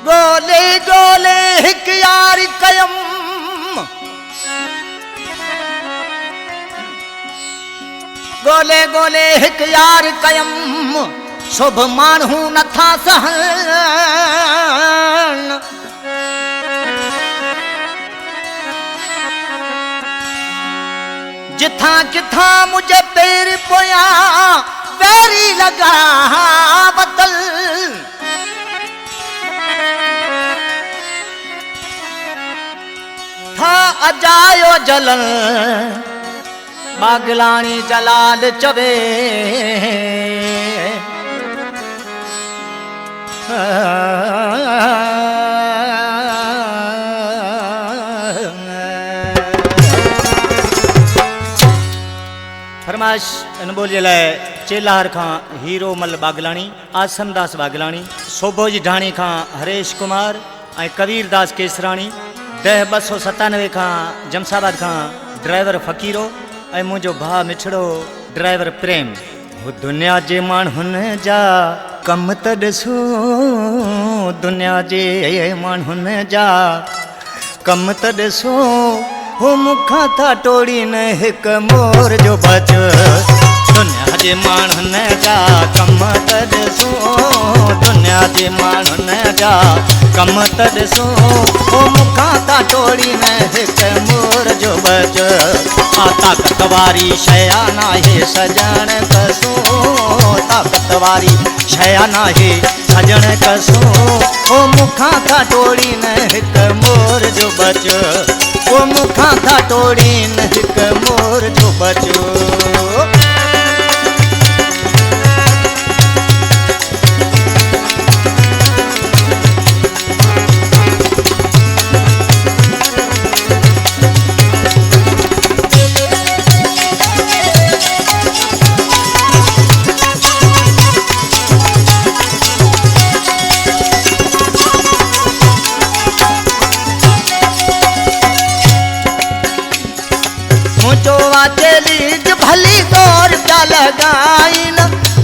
गोले गोले हिक यार कयम गोले गोले हिक यार कयम शुभ मानू नथा सहन जिथा किथा मुझे पैर पोया वैरी लगा बदल था अजायो जलन बागलानी जलाल चवे फरमाश इन बोलिए लाए चेलार खां हीरो मल बागलानी आसमदास बागलानी शोभोजी ढाणी खां हरेश कुमार ऐं कबीरदास केसराणी 10-297 खां जमसाबाद खां ड्राइवर फ़कीरो ऐं मुंहिंजो भाउ मिठड़ो ड्राइवर प्रेम हो दुनिया जे माण्हुनि जा कम त ॾिसो दुनिया जे माण्हुनि जा कम त ॾिसो हो मुखां था टोड़ी न हिकु मोर जो बच दुनिया जे माण्हुनि जा कम त ॾिसो दुनिया जे माण्हुनि जा कम त ॾिसो हो मुखां था टोड़ी न हिकु मोर जो बच ताक़त वारी शया नाहे सजण कसो ताक़त वारी शया नाहे सजण कसो हो मुखां था टोड़ी न हिकु मोर जो बच वो मुखां था टोड़ी न हिकु मोर जो बचो चेलीज भली गौर क्या लगाइन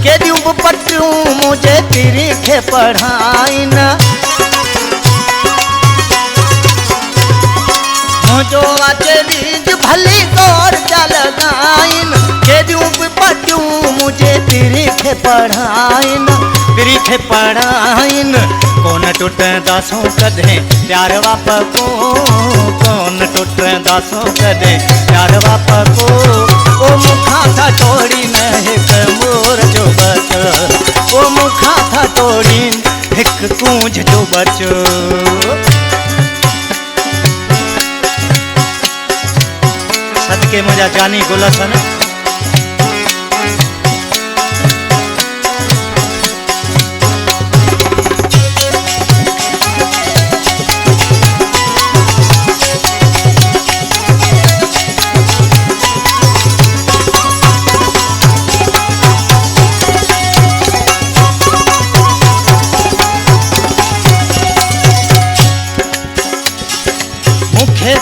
के दूब पटरूं मुझे तिरी खे पढ़ाइन मुझो चेलीज भली गौर क्या लगाइन के दूब पटरूं मुझे तिरी खे पढ़ाइन कौन टुटंदा सो कदे प्यार वाप को कौन टुटंदा सो कदे प्यार वाप को ओ मुखां था टोड़ी न हिकु मोर जो बच ओ मुखां था टोड़ी हिकु कूंज जो बच सदके मुंहिंजा जानी गुल सन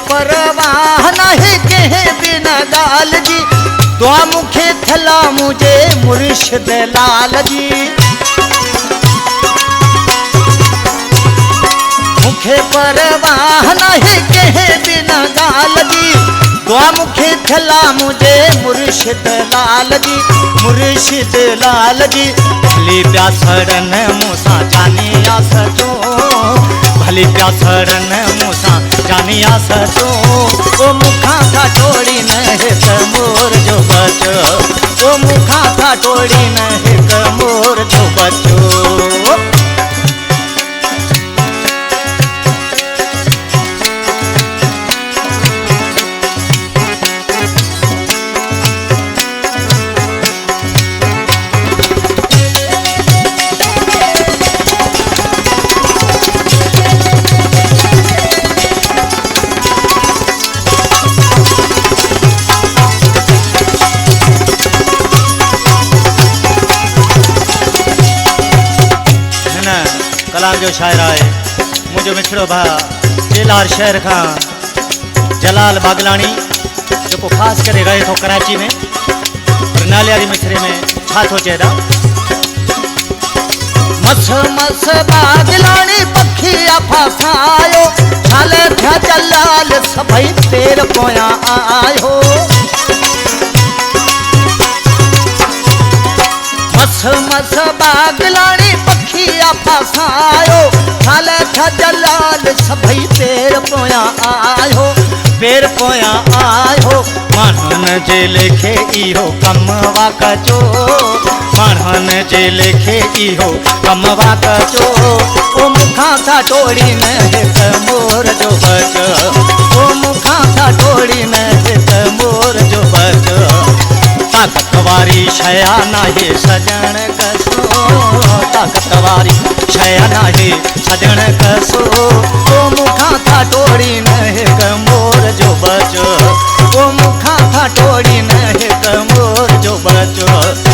परवाह नहीं कहे बिना गाल जी दुआ मुखे थला मुझे मुर्शिद लाल जी मुखे परवाह नहीं कहे बिना गाल जी दुआ मुखे थला मुझे मुर्शिद लाल जी भली प्यासड़न मूसा जानी आस जो भली प्यासड़न मूसा जानी आस जो ओ मुखां था टोड़ी न हिकु मोर जो बचो ओ मुखां था टोड़ी न हिकु मोर जो बचो कलाम जो शायर है मुझो मिठड़ो भा चेलार शहर का जलाल बागलानी जो को खास करे रहे थो कराची में और नालियारी मिसरे में छा थो चेदा मस मस बागलानी पखिया पिया फसायो थाले जलाल सभई पेर पोया आयो पेर पोया आयो मानन जे लेखे इहो कमवा कचो मानन जे लेखे इहो कमवा कचो ओ मुखा था टोड़ी में हित मोर जो बच ओ मुखा था टोड़ी में हित मोर जो बच ताकत वारी शया नाहे सजण कसो ताकत वारी शया नाहे सजण कसो ओ मुखा था टोड़ी नहे कमोर जो बचो ओ मुखा था टोड़ी नहे कमोर जो बचो।